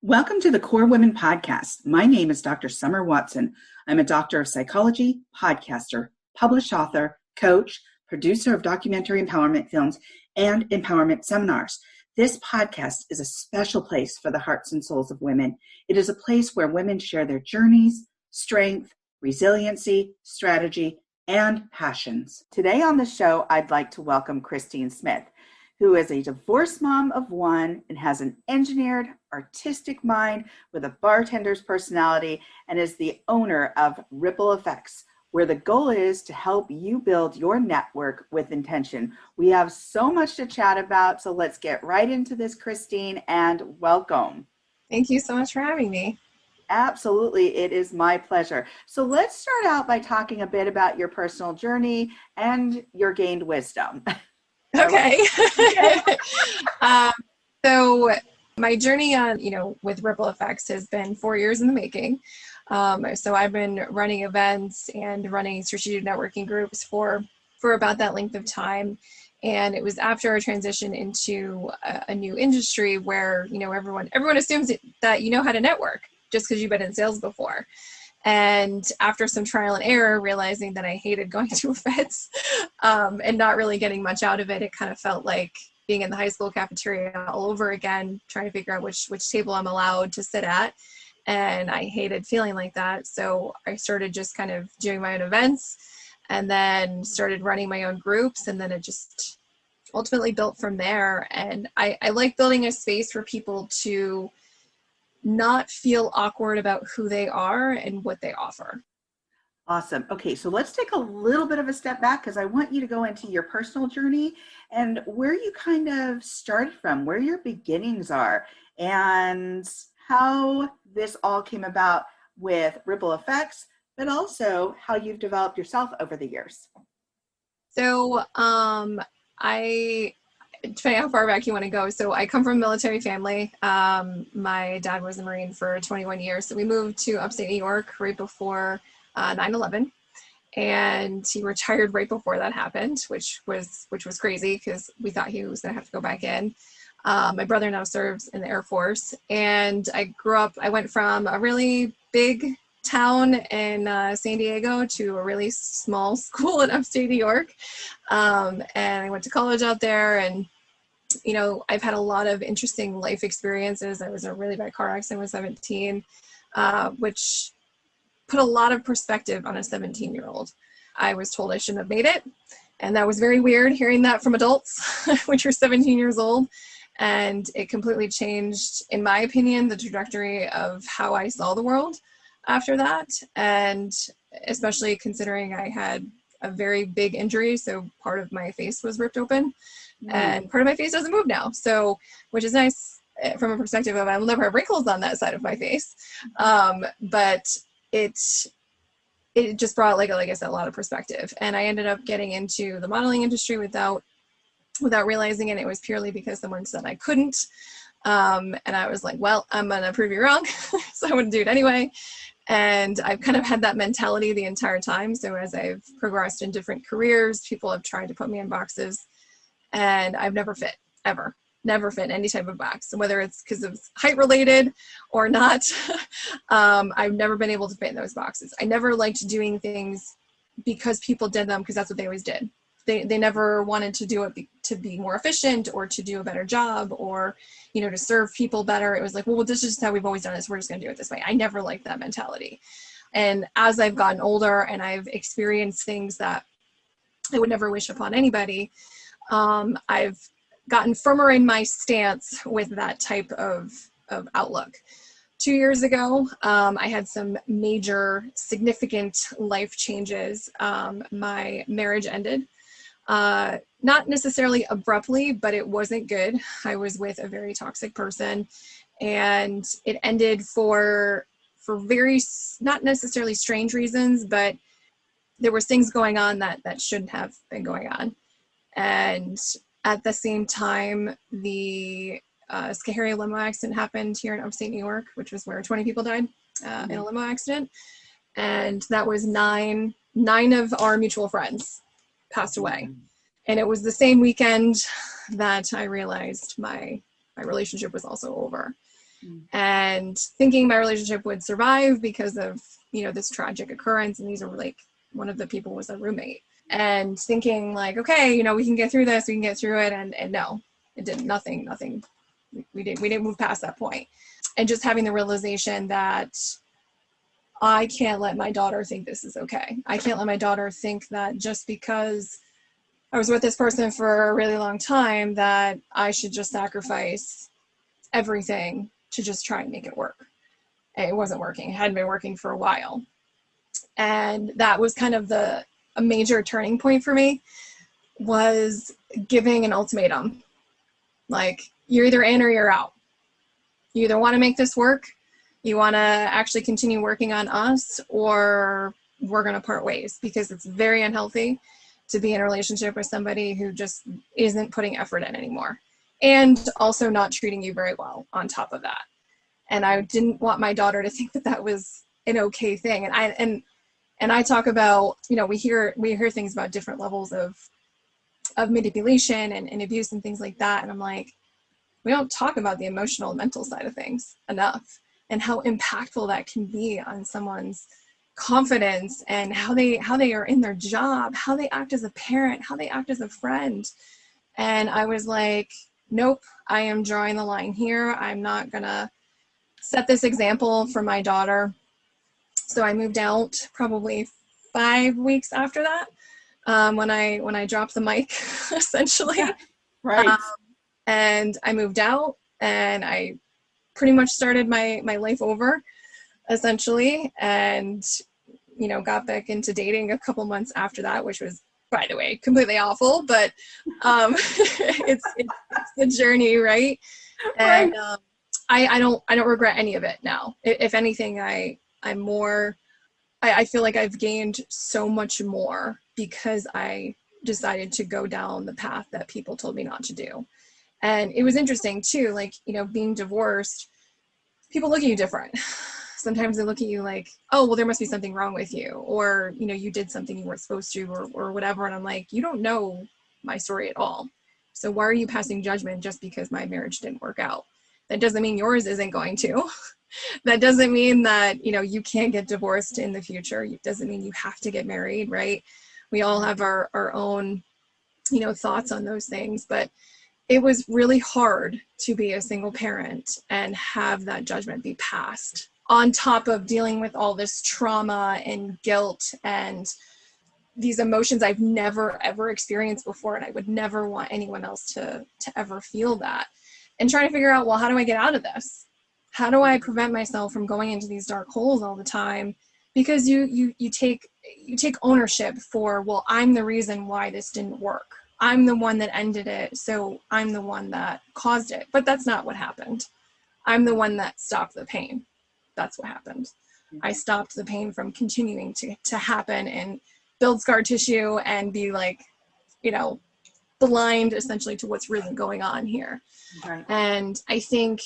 Welcome to the KORE Women podcast. My name is Dr. Summer Watson. I'm a doctor of psychology, podcaster, published author, coach, producer of documentary empowerment films, and empowerment seminars. This podcast is a special place for the hearts and souls of women. It is a place where women share their journeys, strength, resiliency, strategy, and passions. Today on the show, I'd like to welcome Christine Smith, who is a divorced mom of one and has an engineered, artistic mind with a bartender's personality, and is the owner of RIPLEFX, where the goal is to help you build your network with intention. We have so much to chat about, so let's get right into this, Christine, and welcome. Thank you so much for having me. Absolutely, it is my pleasure. So let's start out by talking a bit about your personal journey and your gained wisdom. Okay. So my journey on, with RIPLEFX has been 4 years in the making. So I've been running events and running strategic networking groups for about that length of time. And it was after a transition into a new industry where, everyone assumes that you know how to network just because you've been in sales before. And after some trial and error, realizing that I hated going to events and not really getting much out of it, it kind of felt like being in the high school cafeteria all over again, trying to figure out which table I'm allowed to sit at. And I hated feeling like that. So I started just kind of doing my own events and then started running my own groups. And then it just ultimately built from there. And I like building a space for people to not feel awkward about who they are and what they offer. Awesome. Okay, so let's take a little bit of a step back because I want you to go into your personal journey and where you kind of started from, where your beginnings are, and how this all came about with RIPLEFX, but also how you've developed yourself over the years. So depending how far back you want to go. So I come from a military family. My dad was a Marine for 21 years. So we moved to upstate New York right before 9/11. And he retired right before that happened, which was crazy because we thought he was going to have to go back in. My brother now serves in the Air Force. And I went from a really big town in San Diego to a really small school in upstate New York. And I went to college out there, and I've had a lot of interesting life experiences. I was in a really bad car accident when I was 17, which put a lot of perspective on a 17-year-old. I was told I shouldn't have made it, and that was very weird hearing that from adults when you're 17 years old. And it completely changed, in my opinion, the trajectory of how I saw the world after that. And especially considering I had a very big injury, so part of my face was ripped open. And part of my face doesn't move now. So, which is nice from a perspective of I will never have wrinkles on that side of my face. But it just brought, like I said, a lot of perspective. And I ended up getting into the modeling industry without realizing it. It was purely because someone said I couldn't. And I was like, well, I'm going to prove you wrong. So I wouldn't do it anyway. And I've kind of had that mentality the entire time. So as I've progressed in different careers, people have tried to put me in boxes. And I've never fit, ever. Never fit in any type of box. So whether it's because of height related or not, I've never been able to fit in those boxes. I never liked doing things because people did them because that's what they always did. They never wanted to do it to be more efficient or to do a better job or, to serve people better. It was like, well, this is just how we've always done this. We're just going to do it this way. I never liked that mentality. And as I've gotten older and I've experienced things that I would never wish upon anybody, I've gotten firmer in my stance with that type of outlook. 2 years ago, I had some major significant life changes. My marriage ended, not necessarily abruptly, but it wasn't good. I was with a very toxic person, and it ended for very, not necessarily strange reasons, but there was things going on that shouldn't have been going on. And at the same time, the scary limo accident happened here in upstate New York, which was where 20 people died in a limo accident. And that was nine of our mutual friends passed away. And it was the same weekend that I realized my relationship was also over. and thinking my relationship would survive because of, this tragic occurrence. And these are like, one of the people was a roommate, and thinking like, okay, we can get through this, we can get through it. And no, it didn't, nothing. We didn't move past that point. And just having the realization that I can't let my daughter think this is okay. I can't let my daughter think that just because I was with this person for a really long time, that I should just sacrifice everything to just try and make it work. And it wasn't working. It hadn't been working for a while. And that was kind of a major turning point for me, was giving an ultimatum. Like, you're either in or you're out. You either want to make this work, you want to actually continue working on us, or we're going to part ways, because it's very unhealthy to be in a relationship with somebody who just isn't putting effort in anymore, and also not treating you very well on top of that. And I didn't want my daughter to think that that was an okay thing. And I talk about, we hear things about different levels of manipulation and abuse and things like that. And I'm like, we don't talk about the emotional and mental side of things enough, and how impactful that can be on someone's confidence, and how they are in their job, how they act as a parent, how they act as a friend. And I was like, nope, I am drawing the line here. I'm not gonna set this example for my daughter. So I moved out probably 5 weeks after that, when I dropped the mic, essentially. Yeah, right. And I moved out, and I pretty much started my life over, essentially, and got back into dating a couple months after that, which was, by the way, completely awful, but it's the journey, right? And I don't regret any of it now. If anything, I feel like I've gained so much more because I decided to go down the path that people told me not to do. And it was interesting too, like, being divorced, people look at you different. Sometimes they look at you like, oh, well, there must be something wrong with you, or, you did something you weren't supposed to, or whatever. And I'm like, you don't know my story at all. So why are you passing judgment just because my marriage didn't work out? That doesn't mean yours isn't going to. That doesn't mean that, you can't get divorced in the future. It doesn't mean you have to get married, right? We all have our own, thoughts on those things. But it was really hard to be a single parent and have that judgment be passed, on top of dealing with all this trauma and guilt and these emotions I've never, ever experienced before. And I would never want anyone else to ever feel that. And trying to figure out, well, how do I get out of this? How do I prevent myself from going into these dark holes all the time? Because you take ownership for, well, I'm the reason why this didn't work. I'm the one that ended it, so I'm the one that caused it. But that's not what happened. I'm the one that stopped the pain. That's what happened. I stopped the pain from continuing to happen and build scar tissue and be like, blind essentially to what's really going on here. Right. And I think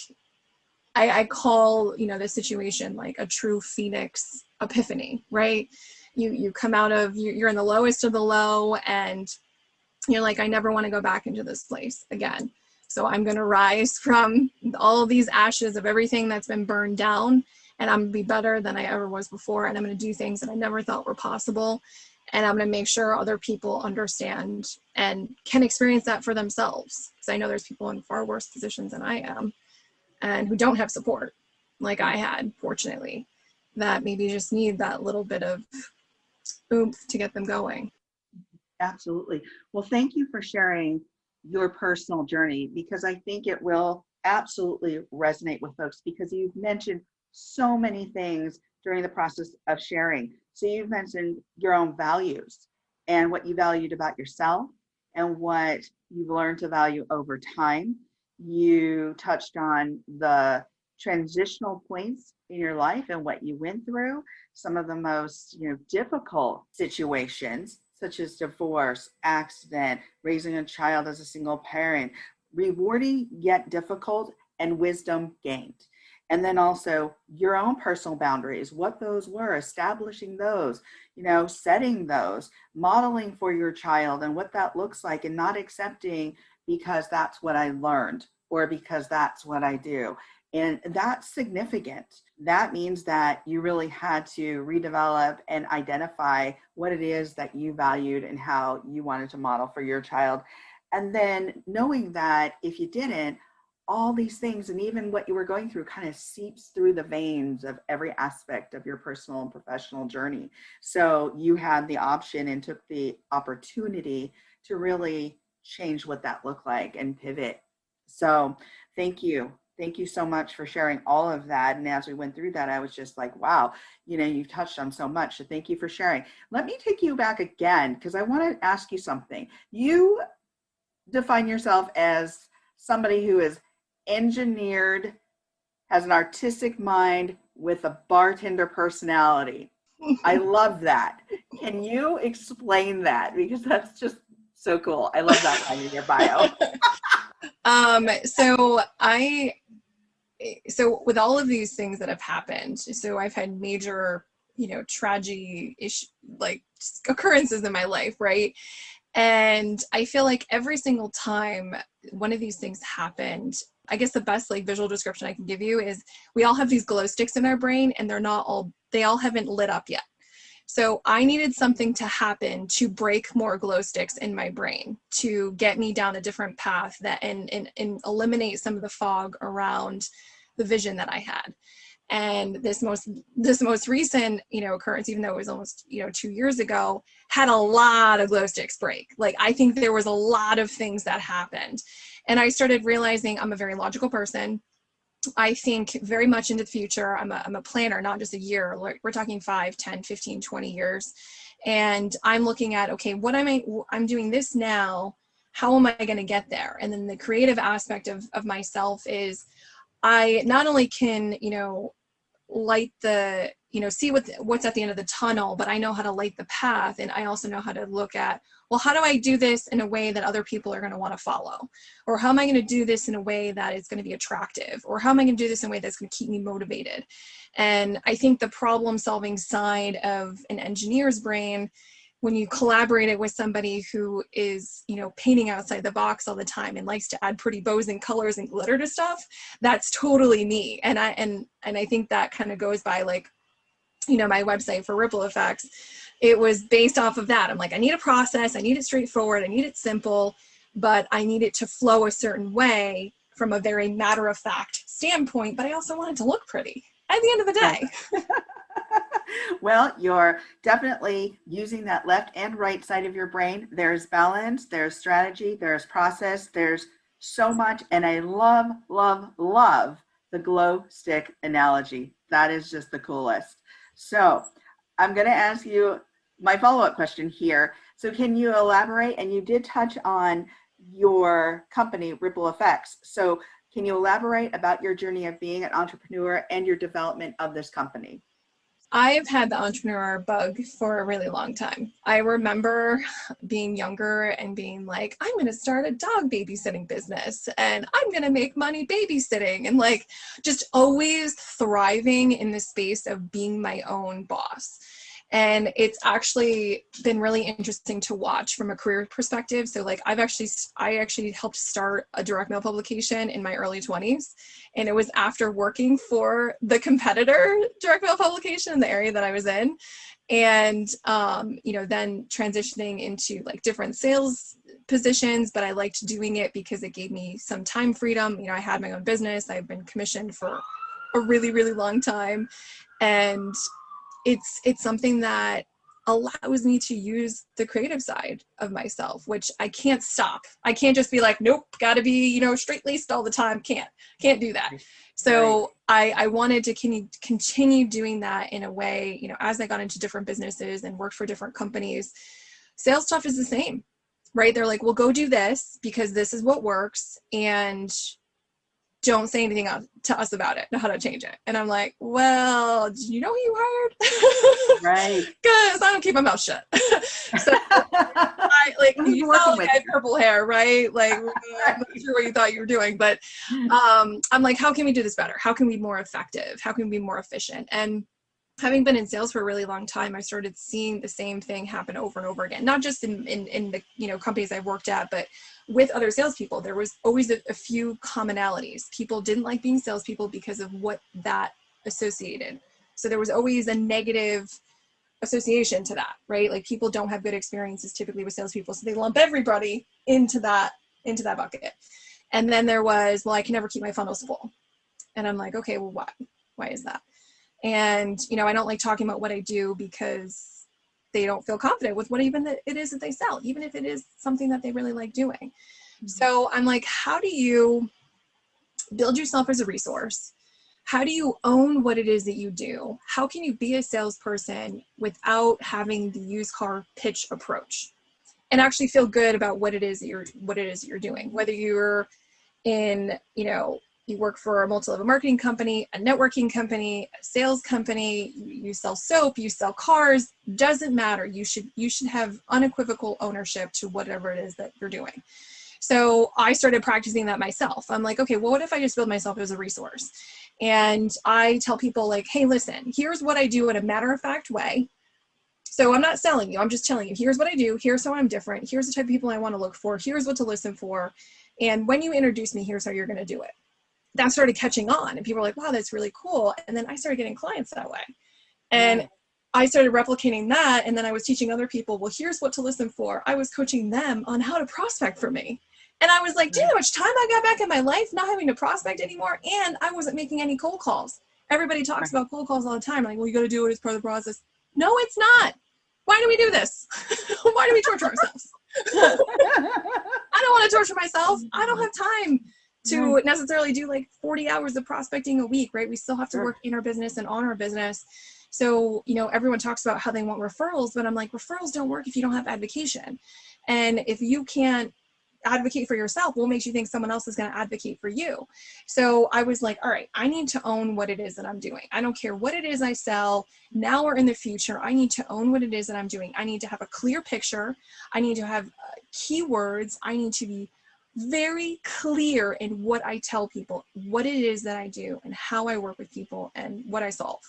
I call, this situation like a true Phoenix epiphany, right? You come out of, you're in the lowest of the low, and you're like, I never want to go back into this place again. So I'm going to rise from all of these ashes of everything that's been burned down, and I'm going to be better than I ever was before. And I'm going to do things that I never thought were possible. And I'm going to make sure other people understand and can experience that for themselves. Because I know there's people in far worse positions than I am, and who don't have support like I had, fortunately, that maybe just need that little bit of oomph to get them going. Absolutely. Well, thank you for sharing your personal journey, because I think it will absolutely resonate with folks, because you've mentioned so many things during the process of sharing. So you've mentioned your own values and what you valued about yourself and what you've learned to value over time. You touched on the transitional points in your life and what you went through, some of the most difficult situations, such as divorce, accident, raising a child as a single parent, rewarding yet difficult, and wisdom gained. And then also your own personal boundaries, what those were, establishing those, setting those, modeling for your child and what that looks like, and not accepting because that's what I learned or because that's what I do. And that's significant. That means that you really had to redevelop and identify what it is that you valued and how you wanted to model for your child. And then knowing that if you didn't, all these things and even what you were going through kind of seeps through the veins of every aspect of your personal and professional journey. So you had the option and took the opportunity to really change what that looked like and pivot. So thank you. Thank you so much for sharing all of that. And as we went through that, I was just like, wow, you've touched on so much. So thank you for sharing. Let me take you back again, because I want to ask you something. You define yourself as somebody who is engineered, has an artistic mind with a bartender personality. I love that. Can you explain that? Because that's just so cool. I love that line in your bio. So with all of these things that have happened, so I've had major, tragedy occurrences in my life, right? And I feel like every single time one of these things happened, I guess the best visual description I can give you is we all have these glow sticks in our brain, and they all haven't lit up yet. So I needed something to happen to break more glow sticks in my brain, to get me down a different path and eliminate some of the fog around the vision that I had. And this most recent, occurrence, even though it was almost, 2 years ago, had a lot of glow sticks break. I think there was a lot of things that happened. And I started realizing I'm a very logical person. I think very much into the future. I'm a planner, not just a year. We're talking 5, 10, 15, 20 years. And I'm looking at, okay, I'm doing this now. How am I going to get there? And then the creative aspect of myself is I not only can, light the, see what's at the end of the tunnel, but I know how to light the path. And I also know how to look at, well, how do I do this in a way that other people are going to want to follow? Or how am I going to do this in a way that is going to be attractive? Or how am I going to do this in a way that's going to keep me motivated? And I think the problem solving side of an engineer's brain, when you collaborate it with somebody who is, painting outside the box all the time and likes to add pretty bows and colors and glitter to stuff, that's totally me. And I think that kind of goes by my website for RIPLEFX. It was based off of that. I'm like, I need a process. I need it straightforward. I need it simple, but I need it to flow a certain way from a very matter of fact standpoint. But I also want it to look pretty at the end of the day. Well, you're definitely using that left and right side of your brain. There's balance, there's strategy, there's process, there's so much. And I love, love, love the glow stick analogy. That is just the coolest. So I'm going to ask you my follow-up question here. So can you elaborate? And you did touch on your company, RIPLEFX. So can you elaborate about your journey of being an entrepreneur and your development of this company? I've had the entrepreneur bug for a really long time. I remember being younger and being like, I'm going to start a dog babysitting business and I'm going to make money babysitting, and just always thriving in the space of being my own boss. And it's actually been really interesting to watch from a career perspective. So I actually helped start a direct mail publication in my early 20s. And it was after working for the competitor direct mail publication in the area that I was in. And, then transitioning into different sales positions, but I liked doing it because it gave me some time freedom. I had my own business. I've been commissioned for a really, really long time. And it's something that allows me to use the creative side of myself, which I can't stop. I can't just be like, nope, got to be, straight laced all the time. Can't do that. So I wanted to continue doing that in a way, as I got into different businesses and worked for different companies. Sales stuff is the same, right? They're like, well, go do this because this is what works. And don't say anything to us about it, how to change it. And I'm like, well, do you know who you hired? Right. Because I don't keep my mouth shut. So you saw I had purple hair, right? I'm not sure what you thought you were doing, but I'm like, how can we do this better? How can we be more effective? How can we be more efficient? And having been in sales for a really long time, I started seeing the same thing happen over and over again, not just in the, you know, companies I've worked at, but with other salespeople. There was always a few commonalities. People didn't like being salespeople because of what that associated. So there was always a negative association to that, right? Like people don't have good experiences typically with salespeople. So they lump everybody into that bucket. And then there was, well, I can never keep my funnels full. And I'm like, okay, well, why is that? And, you know, I don't like talking about what I do because they don't feel confident with what even it is that they sell, even if it is something that they really like doing. Mm-hmm. So I'm like, how do you build yourself as a resource? How do you own what it is that you do? How can you be a salesperson without having the used car pitch approach and actually feel good about what it is that you're doing? Whether you're in, you know, you work for a multi-level marketing company, a networking company, a sales company, you sell soap, you sell cars, doesn't matter. You should have unequivocal ownership to whatever it is that you're doing. So I started practicing that myself. I'm like, okay, well, what if I just build myself as a resource? And I tell people like, hey, listen, here's what I do in a matter-of-fact way. So I'm not selling you, I'm just telling you, here's what I do, here's how I'm different, here's the type of people I want to look for, here's what to listen for. And when you introduce me, here's how you're going to do it. That started catching on and people were like, wow, that's really cool. And then I started getting clients that way. And I started replicating that. And then I was teaching other people, well, here's what to listen for. I was coaching them on how to prospect for me. And I was like, do you know how much time I got back in my life not having to prospect anymore? And I wasn't making any cold calls. Everybody talks about cold calls all the time. Like, well, you got to do it as part of the process. No, it's not. Why do we do this? Why do we torture ourselves? I don't want to torture myself. I don't have time to necessarily do like 40 hours of prospecting a week, right? We still have to work in our business and on our business. So, you know, everyone talks about how they want referrals, but I'm like, referrals don't work if you don't have advocation. And if you can't advocate for yourself, what makes you think someone else is going to advocate for you? So I was like, all right, I need to own what it is that I'm doing. I don't care what it is I sell now or in the future. I need to own what it is that I'm doing. I need to have a clear picture. I need to have keywords. I need to be very clear in what I tell people, what it is that I do and how I work with people and what I solve.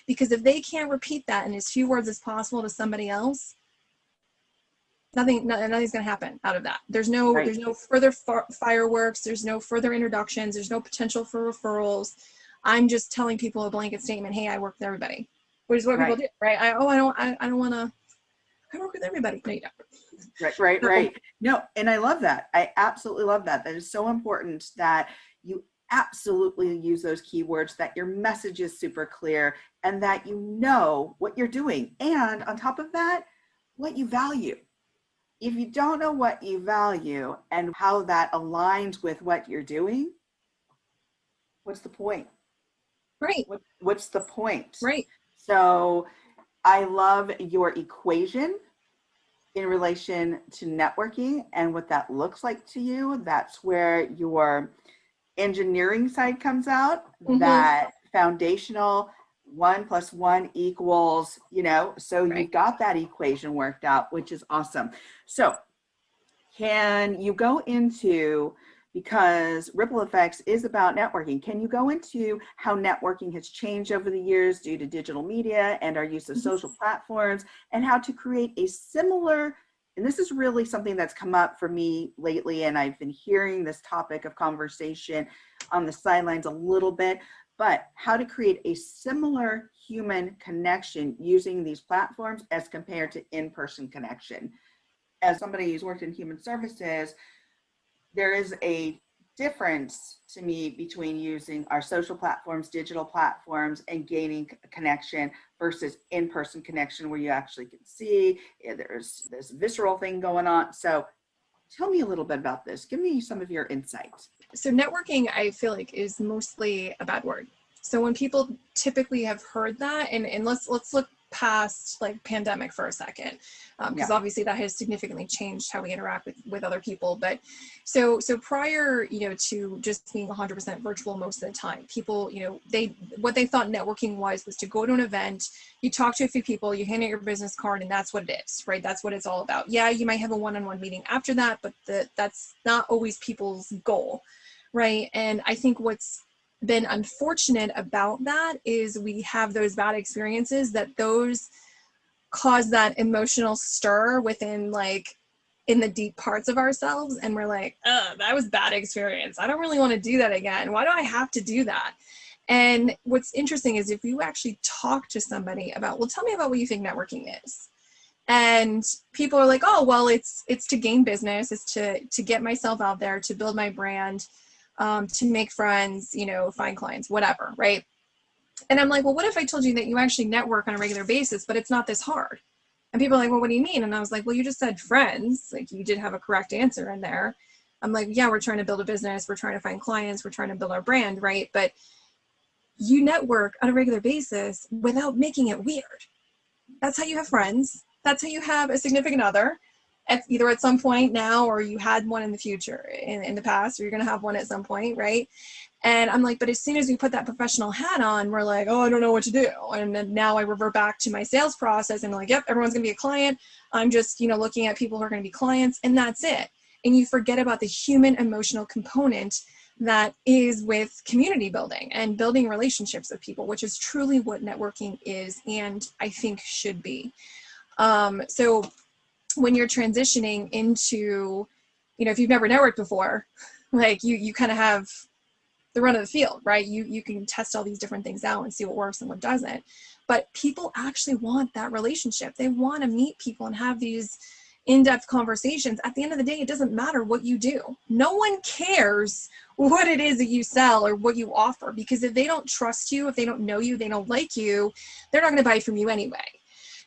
Because if they can't repeat that in as few words as possible to somebody else, nothing's going to happen out of that. There's no further fireworks. There's no further introductions. There's no potential for referrals. I'm just telling people a blanket statement. Hey, I work with everybody, which is what people do, right? I don't want to. I work with everybody. No, you don't. Right. No, and I love that. I absolutely love that. That is so important that you absolutely use those keywords, that your message is super clear, and that you know what you're doing. And on top of that, what you value. If you don't know what you value and how that aligns with what you're doing, what's the point? Right. What's the point? Right. So I love your equation in relation to networking and what that looks like to you. That's where your engineering side comes out, that foundational 1 + 1 equals, so you've got that equation worked out, which is awesome. So can you go into, because RIPLEFX is about networking, can you go into how networking has changed over the years due to digital media and our use of social platforms, and how to create a similar, and this is really something that's come up for me lately, and I've been hearing this topic of conversation on the sidelines a little bit, but how to create a similar human connection using these platforms as compared to in-person connection. As somebody who's worked in human services, there is a difference to me between using our social platforms, digital platforms, and gaining connection versus in-person connection where you actually can see, there's this visceral thing going on. So tell me a little bit about this. Give me some of your insights. So networking, I feel like, is mostly a bad word. So when people typically have heard that, and let's look past like pandemic for a second, because obviously that has significantly changed how we interact with other people. But so prior, to just being 100% virtual most of the time, people, what they thought networking was to go to an event, you talk to a few people, you hand out your business card, and that's what it is, right? That's what it's all about. Yeah, you might have a one-on-one meeting after that, but that's not always people's goal, right? And I think what's been unfortunate about that is we have those bad experiences that those cause that emotional stir within, like, in the deep parts of ourselves, and we're like, that was bad experience. I don't really want to do that again. Why do I have to do that? And what's interesting is if you actually talk to somebody about, well, tell me about what you think networking is. And people are like, oh, well, it's to gain business, it's to get myself out there, to build my brand, to make friends, find clients, whatever, right? And I'm like, well, what if I told you that you actually network on a regular basis, but it's not this hard? And people are like, well, what do you mean? And I was like, well, you just said friends. Like, you did have a correct answer in there. I'm like, yeah, we're trying to build a business. We're trying to find clients. We're trying to build our brand, right? But you network on a regular basis without making it weird. That's how you have friends. That's how you have a significant other, either at some point now, or you had one in the future, in the past, or you're going to have one at some point, right? And I'm like, but as soon as we put that professional hat on, we're like, oh, I don't know what to do. And then now I revert back to my sales process and I'm like, yep, everyone's going to be a client. I'm just, looking at people who are going to be clients, and that's it. And you forget about the human emotional component that is with community building and building relationships with people, which is truly what networking is, and I think should be. So when you're transitioning into, if you've never networked before, like you kind of have the run of the field, right? You can test all these different things out and see what works and what doesn't. But people actually want that relationship. They want to meet people and have these in-depth conversations. At the end of the day, it doesn't matter what you do. No one cares what it is that you sell or what you offer, because if they don't trust you, if they don't know you, they don't like you, they're not going to buy from you anyway.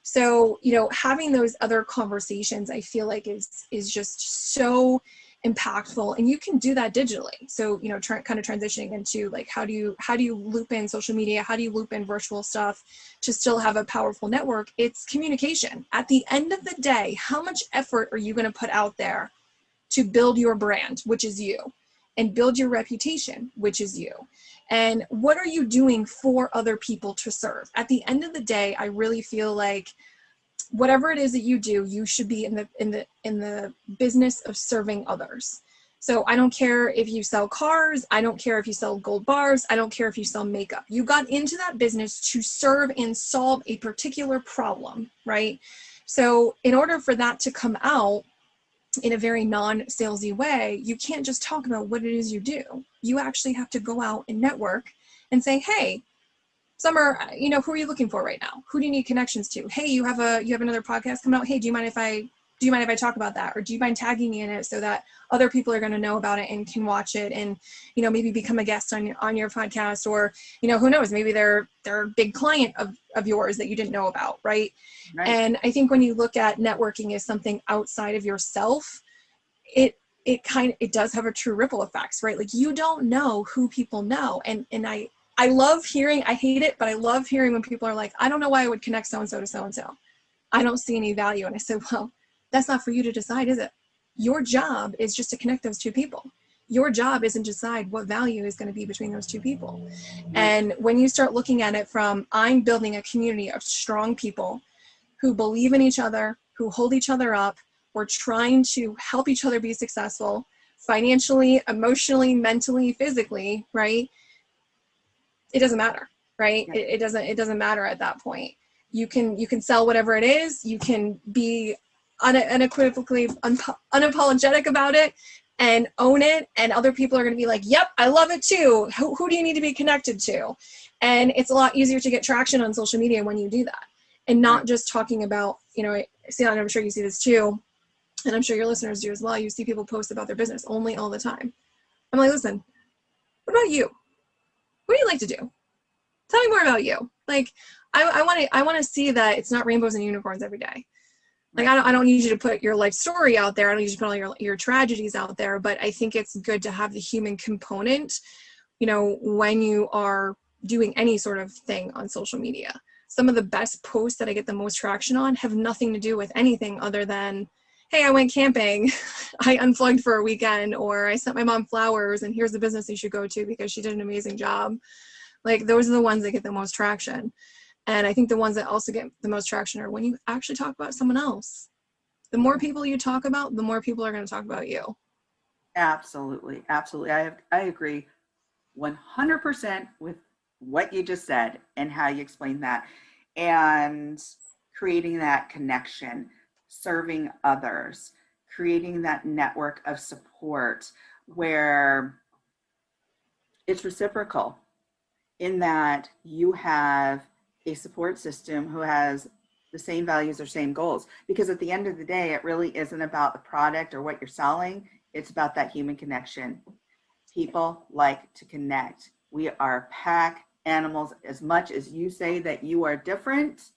So, having those other conversations, I feel like is just so impactful, and you can do that digitally. So, kind of transitioning into like, how do you loop in social media? How do you loop in virtual stuff to still have a powerful network? It's communication. At the end of the day, how much effort are you going to put out there to build your brand, which is you, and build your reputation, which is you? And what are you doing for other people to serve? At the end of the day, I really feel like whatever it is that you do, you should be in the business of serving others. So I don't care if you sell cars, I don't care if you sell gold bars, I don't care if you sell makeup. You got into that business to serve and solve a particular problem, right? So in order for that to come out in a very non-salesy way, you can't just talk about what it is you do. You actually have to go out and network and say, hey, Summer, who are you looking for right now? Who do you need connections to? Hey, you have another podcast coming out. Hey, do you mind if I talk about that? Or do you mind tagging me in it so that other people are going to know about it and can watch it and, maybe become a guest on your podcast? Or, who knows, maybe they're a big client of yours that you didn't know about. Right. And I think when you look at networking as something outside of yourself, it does have a true ripple effects, right? Like, you don't know who people know. And I love hearing, I hate it, but I love hearing when people are like, I don't know why I would connect so-and-so to so-and-so. I don't see any value. And I said, well, that's not for you to decide, is it? Your job is just to connect those two people. Your job isn't to decide what value is going to be between those two people. And when you start looking at it from, I'm building a community of strong people who believe in each other, who hold each other up, we're trying to help each other be successful financially, emotionally, mentally, physically, right? It doesn't matter, right? It doesn't matter at that point. You can sell whatever it is. You can be unequivocally unapologetic about it and own it. And other people are going to be like, yep, I love it too. Who do you need to be connected to? And it's a lot easier to get traction on social media when you do that, and not just talking about, I'm sure you see this too, and I'm sure your listeners do as well. You see people post about their business only all the time. I'm like, listen, what about you? What do you like to do? Tell me more about you. Like, I want to see that it's not rainbows and unicorns every day. Like, I don't need you to put your life story out there. I don't need you to put all your tragedies out there. But I think it's good to have the human component, when you are doing any sort of thing on social media. Some of the best posts that I get the most traction on have nothing to do with anything other than, hey, I went camping, I unplugged for a weekend, or I sent my mom flowers, and here's the business you should go to because she did an amazing job. Like, those are the ones that get the most traction. And I think the ones that also get the most traction are when you actually talk about someone else. The more people you talk about, the more people are going to talk about you. Absolutely. Absolutely. I agree 100% with what you just said and how you explained that, and creating that connection, serving others, creating that network of support where it's reciprocal in that you have a support system who has the same values or same goals. Because at the end of the day, it really isn't about the product or what you're selling. It's about that human connection. People like to connect. We are pack animals. As much as you say that you are different,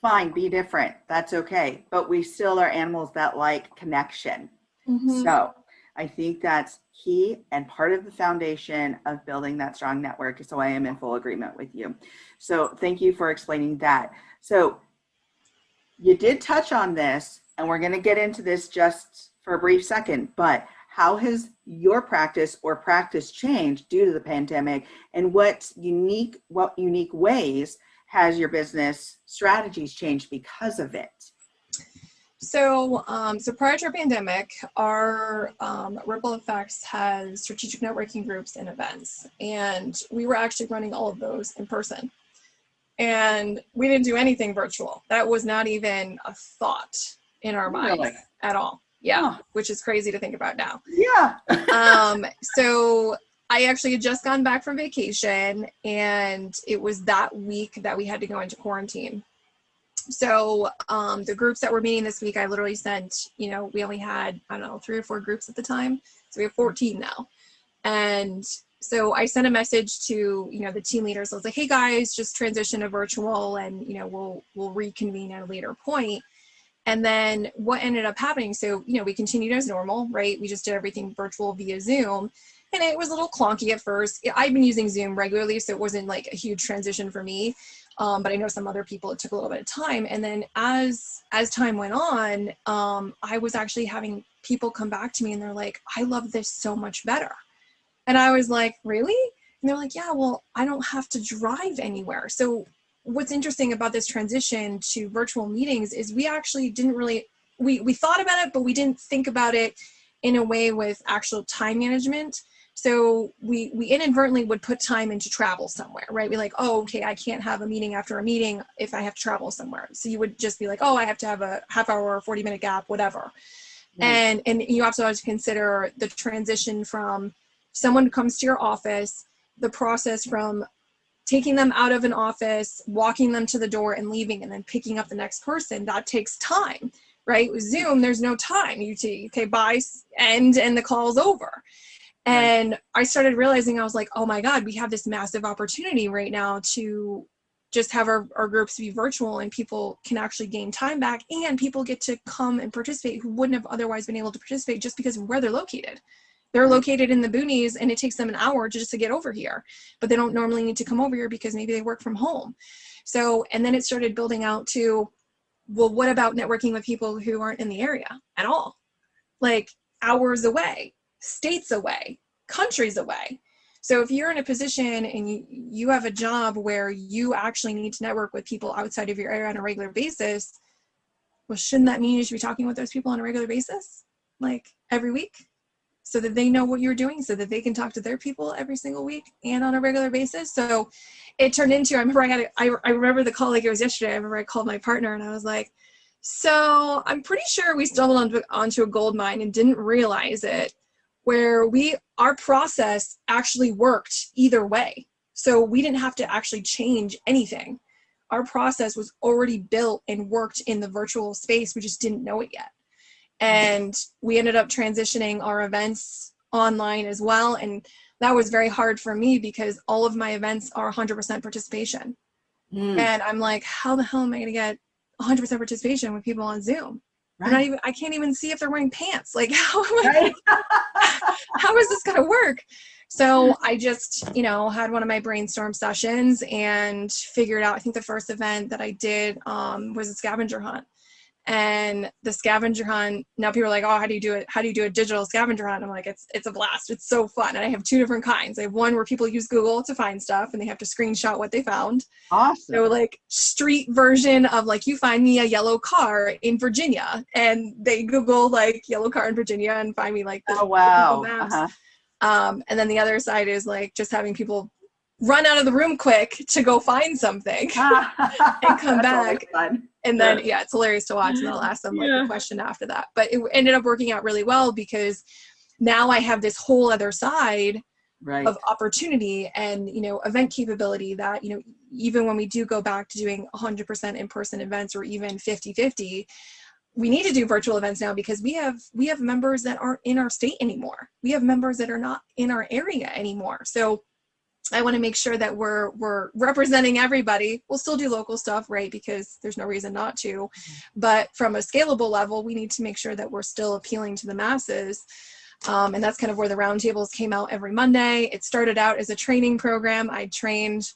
fine, be different. That's okay. But we still are animals that like connection. Mm-hmm. So I think that's key and part of the foundation of building that strong network. So I am in full agreement with you. So thank you for explaining that. So you did touch on this, and we're going to get into this just for a brief second, but how has your practice or practice changed due to the pandemic, and what unique ways has your business strategies changed because of it? So prior to our pandemic, our RIPLEFX has strategic networking groups and events, and we were actually running all of those in person. And we didn't do anything virtual. That was not even a thought in our minds at all. Yeah, huh. Which is crazy to think about now. Yeah. So I actually had just gone back from vacation, and it was that week that we had to go into quarantine. So the groups that were meeting this week, I literally sent, we only had, 3 or 4 groups at the time. So we have 14 now. And so I sent a message to, the team leaders. I was like, hey guys, just transition to virtual, and, we'll reconvene at a later point. And then what ended up happening, so, we continued as normal, right? We just did everything virtual via Zoom. And it was a little clunky at first. I've been using Zoom regularly, so it wasn't like a huge transition for me. But I know some other people, it took a little bit of time. And then as time went on, I was actually having people come back to me, and they're like, I love this so much better. And I was like, really? And they're like, yeah, well, I don't have to drive anywhere. So what's interesting about this transition to virtual meetings is we actually didn't really, we thought about it, but we didn't think about it in a way with actual time management. So we inadvertently would put time into travel somewhere, right? We're like, oh, okay, I can't have a meeting after a meeting if I have to travel somewhere. So you would just be like, oh, I have to have a half hour or 40-minute gap, whatever. Right. And you also have to consider the transition from someone who comes to your office, the process from taking them out of an office, walking them to the door and leaving, and then picking up the next person. That takes time, right? With Zoom, there's no time. You take, okay, bye, end, and the call's over. And I started realizing, I was like, oh my God, we have this massive opportunity right now to just have our groups be virtual, and people can actually gain time back, and people get to come and participate who wouldn't have otherwise been able to participate just because of where they're located. They're located in the boonies, and it takes them an hour just to get over here, but they don't normally need to come over here because maybe they work from home. So, and then it started building out to, well, what about networking with people who aren't in the area at all? Like hours away, states away, countries away. So if you're in a position and you have a job where you actually need to network with people outside of your area on a regular basis, well, shouldn't that mean you should be talking with those people on a regular basis? Like every week? So that they know what you're doing, so that they can talk to their people every single week and on a regular basis. So it turned into, I remember the call like it was yesterday. I remember I called my partner, and I was like, so I'm pretty sure we stumbled onto a gold mine and didn't realize it, where our process actually worked either way. So we didn't have to actually change anything. Our process was already built and worked in the virtual space. We just didn't know it yet. And we ended up transitioning our events online as well. And that was very hard for me because all of my events are 100% participation. And I'm like, how the hell am I going to get 100% participation with people on Zoom? Right. I can't even see if they're wearing pants. Like, how is this going to work? So I just, had one of my brainstorm sessions and figured out, I think the first event that I did was a scavenger hunt. And the scavenger hunt, now people are like, oh, how do you do it? How do you do a digital scavenger hunt? I'm like, it's a blast. It's so fun. And I have 2 different kinds. I have one where people use Google to find stuff, and they have to screenshot what they found. Awesome. So like street version of like, you find me a yellow car in Virginia, and they Google like yellow car in Virginia and find me like the oh wow Google Maps. And then the other side is like just having people run out of the room quick to go find something and come back. And then, yeah, it's hilarious to watch. And I'll ask them like a question after that. But it ended up working out really well because now I have this whole other side of opportunity and, you know, event capability that, you know, even when we do go back to doing 100% in-person events or even 50-50, we need to do virtual events now because we have members that aren't in our state anymore. We have members that are not in our area anymore. So I want to make sure that we're representing everybody. We'll still do local stuff, right? Because there's no reason not to. But from a scalable level, we need to make sure that we're still appealing to the masses. And that's kind of where the roundtables came out every Monday. It started out as a training program. I trained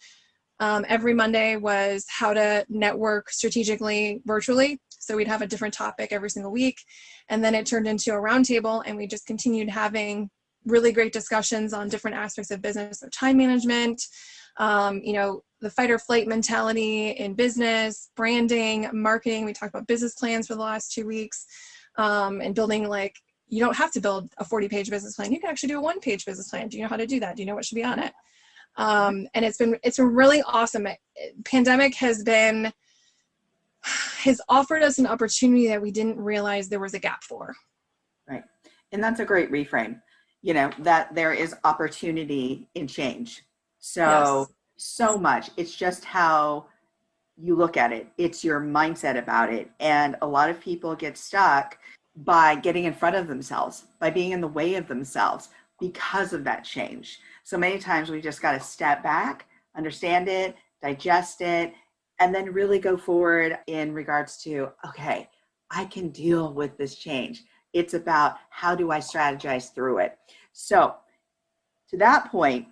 every Monday was how to network strategically virtually. So we'd have a different topic every single week. And then it turned into a roundtable and we just continued having really great discussions on different aspects of business, so time management, you know, the fight or flight mentality in business, branding, marketing. We talked about business plans for the last 2 weeks, and building, like, you don't have to build a 40-page business plan. You can actually do a 1-page business plan. Do you know how to do that? Do you know what should be on it? And it's been really awesome. Pandemic has offered us an opportunity that we didn't realize there was a gap for. Right. And that's a great reframe, you know, that there is opportunity in change. So much. It's just how you look at it. It's your mindset about it. And a lot of people get stuck by getting in front of themselves, by being in the way of themselves because of that change. So many times we just got to step back, understand it, digest it, and then really go forward in regards to, okay, I can deal with this change. It's about how do I strategize through it? So to that point,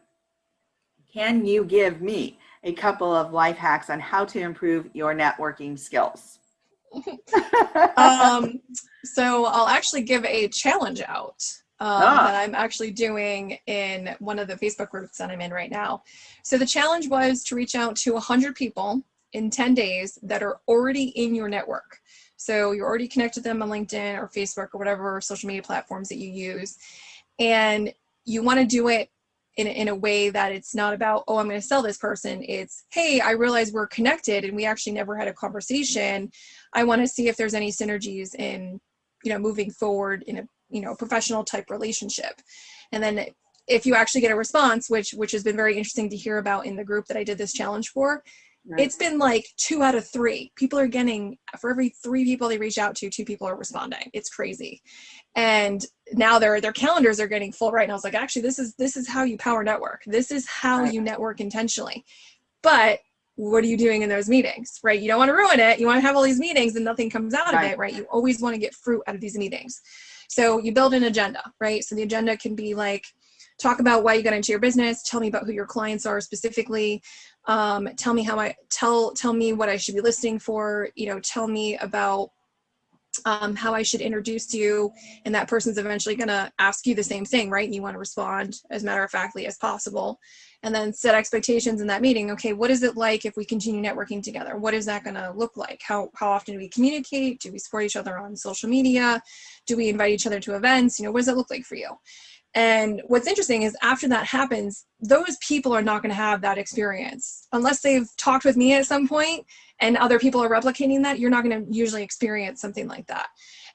can you give me a couple of life hacks on how to improve your networking skills? So I'll actually give a challenge out that I'm actually doing in one of the Facebook groups that I'm in right now. So the challenge was to reach out to 100 people in 10 days that are already in your network. So you're already connected to them on LinkedIn or Facebook or whatever social media platforms that you use. And you want to do it in a way that it's not about, oh, I'm going to sell this person. It's, hey, I realize we're connected and we actually never had a conversation. I want to see if there's any synergies in, you know, moving forward in a, you know, professional type relationship. And then if you actually get a response, which has been very interesting to hear about in the group that I did this challenge for, it's been like 2 out of 3. People are getting, for every 3 people they reach out to, 2 people are responding. It's crazy. And now their calendars are getting full, right? And I was like, actually, this is how you power network. This is how you network intentionally. But what are you doing in those meetings, right? You don't want to ruin it. You want to have all these meetings and nothing comes out of it, right? You always want to get fruit out of these meetings. So you build an agenda, right? So the agenda can be like, talk about why you got into your business. Tell me about who your clients are specifically. Tell me tell me what I should be listening for. You know, tell me about how I should introduce you. And that person's eventually going to ask you the same thing, right? And you want to respond as matter of factly as possible. And then set expectations in that meeting. Okay, what is it like if we continue networking together? What is that going to look like? How often do we communicate? Do we support each other on social media? Do we invite each other to events? You know, what does it look like for you? And what's interesting is after that happens, those people are not going to have that experience. Unless they've talked with me at some point and other people are replicating that, you're not going to usually experience something like that.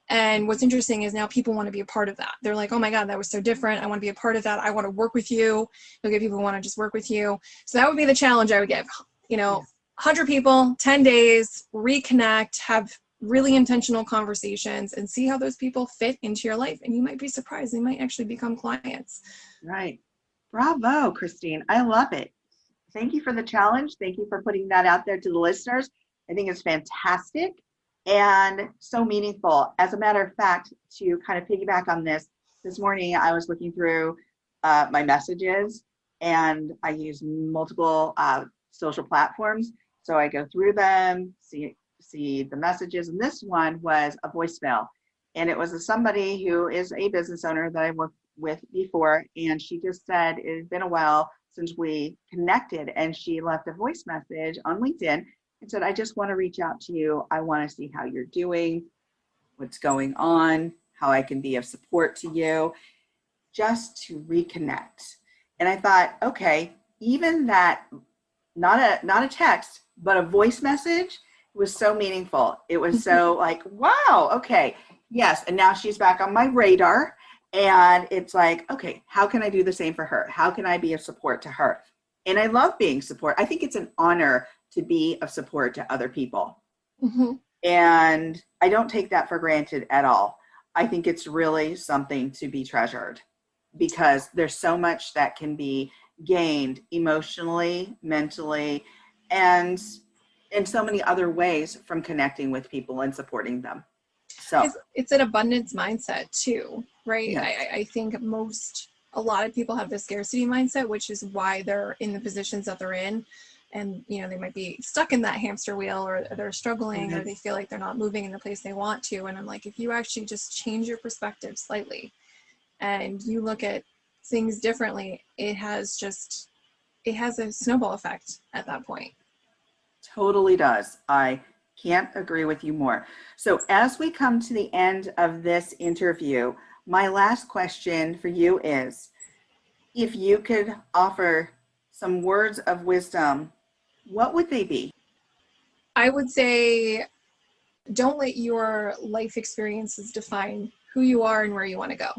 And what's interesting is now people want to be a part of that. They're like, oh my God, that was so different. I want to be a part of that. I want to work with you. You'll get people who want to just work with you. So that would be the challenge I would give. You know, 100 people, 10 days, reconnect, have really intentional conversations and see how those people fit into your life. And you might be surprised. They might actually become clients. Right. Bravo, Christine. I love it. Thank you for the challenge. Thank you for putting that out there to the listeners. I think it's fantastic and so meaningful. As a matter of fact, to kind of piggyback on this morning, I was looking through my messages and I use multiple social platforms. So I go through them, see the messages. And this one was a voicemail. And it was somebody who is a business owner that I worked with before. And she just said, it had been a while since we connected. And she left a voice message on LinkedIn and said, I just want to reach out to you. I want to see how you're doing, what's going on, how I can be of support to you. just to reconnect. And I thought, okay, even that, not a text, but a voice message was so meaningful. It was so like, wow, okay, yes. And now she's back on my radar. And it's like, okay, how can I do the same for her? How can I be of support to her? And I love being support. I think it's an honor to be of support to other people. Mm-hmm. And I don't take that for granted at all. I think it's really something to be treasured because there's so much that can be gained emotionally, mentally, and in so many other ways from connecting with people and supporting them. So it's an abundance mindset too, right? yes. I think a lot of people have the scarcity mindset, which is why they're in the positions that they're in. And, they might be stuck in that hamster wheel, or they're struggling, or they feel like they're not moving in the place they want to. And I'm like, if you actually just change your perspective slightly and you look at things differently, it has a snowball effect at that point. Totally does. I can't agree with you more. So as we come to the end of this interview, my last question for you is, if you could offer some words of wisdom, what would they be? I would say, don't let your life experiences define who you are and where you want to go.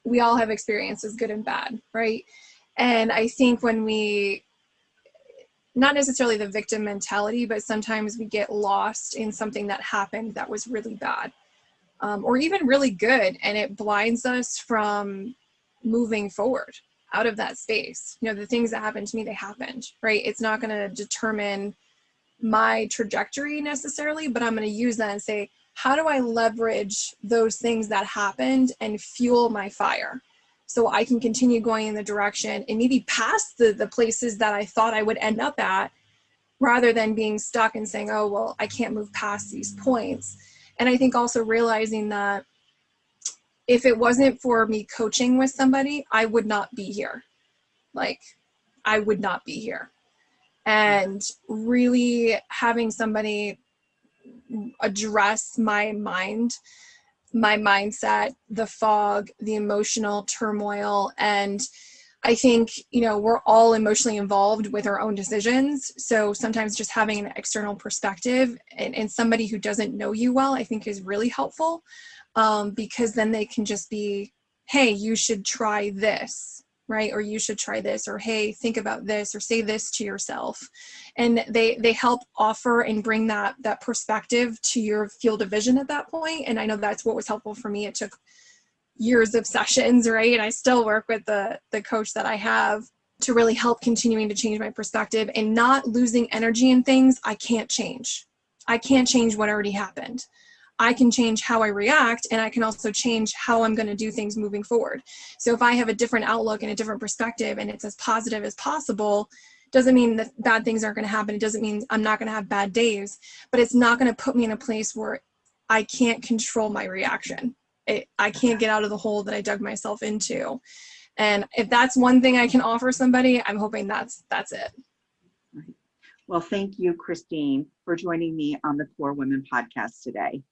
We all have experiences, good and bad, right? And I think when not necessarily the victim mentality, but sometimes we get lost in something that happened that was really bad, or even really good, and it blinds us from moving forward out of that space. The things that happened to me, they happened, right? It's not going to determine my trajectory necessarily, but I'm going to use that and say, how do I leverage those things that happened and fuel my fire so I can continue going in the direction and maybe past the places that I thought I would end up at, rather than being stuck and saying, oh, well, I can't move past these points. And I think also realizing that if it wasn't for me coaching with somebody, I would not be here. I would not be here. And really having somebody address my mind, my mindset, the fog, the emotional turmoil. And I think, we're all emotionally involved with our own decisions. So sometimes just having an external perspective and somebody who doesn't know you well, I think is really helpful, because then they can just be, hey, you should try this, right? Or you should try this, or hey, think about this, or say this to yourself. And they help offer and bring that perspective to your field of vision at that point. And I know that's what was helpful for me. It took years of sessions, right? And I still work with the coach that I have to really help continuing to change my perspective and not losing energy in things I can't change. I can't change what already happened. I can change how I react, and I can also change how I'm going to do things moving forward. So if I have a different outlook and a different perspective and it's as positive as possible, doesn't mean that bad things aren't going to happen. It doesn't mean I'm not going to have bad days, but it's not going to put me in a place where I can't control my reaction. I can't get out of the hole that I dug myself into. And if that's one thing I can offer somebody, I'm hoping that's it. Well, thank you, Christine, for joining me on the KORE Women podcast today.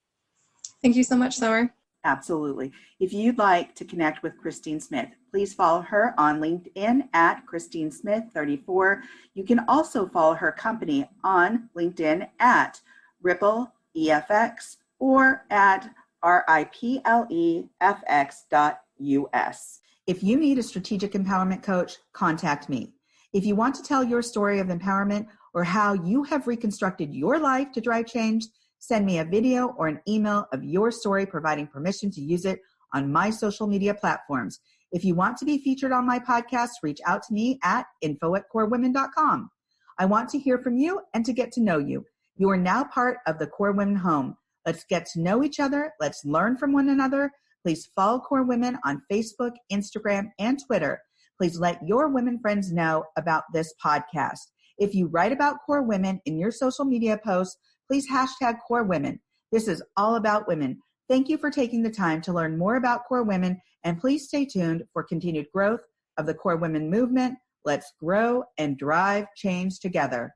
Thank you so much, Summer. Absolutely. If you'd like to connect with Christine Smith, please follow her on LinkedIn at Christine Smith 34. You can also follow her company on LinkedIn at RIPLEFX or at RIPLEFX.us. If you need a strategic empowerment coach, contact me. If you want to tell your story of empowerment or how you have reconstructed your life to drive change, send me a video or an email of your story, providing permission to use it on my social media platforms. If you want to be featured on my podcast, reach out to me at info@korewomen.com. I want to hear from you and to get to know you. You are now part of the KORE Women home. Let's get to know each other. Let's learn from one another. Please follow KORE Women on Facebook, Instagram, and Twitter. Please let your women friends know about this podcast. If you write about KORE Women in your social media posts, please hashtag KORE Women. This is all about women. Thank you for taking the time to learn more about KORE Women, and please stay tuned for continued growth of the KORE Women movement. Let's grow and drive change together.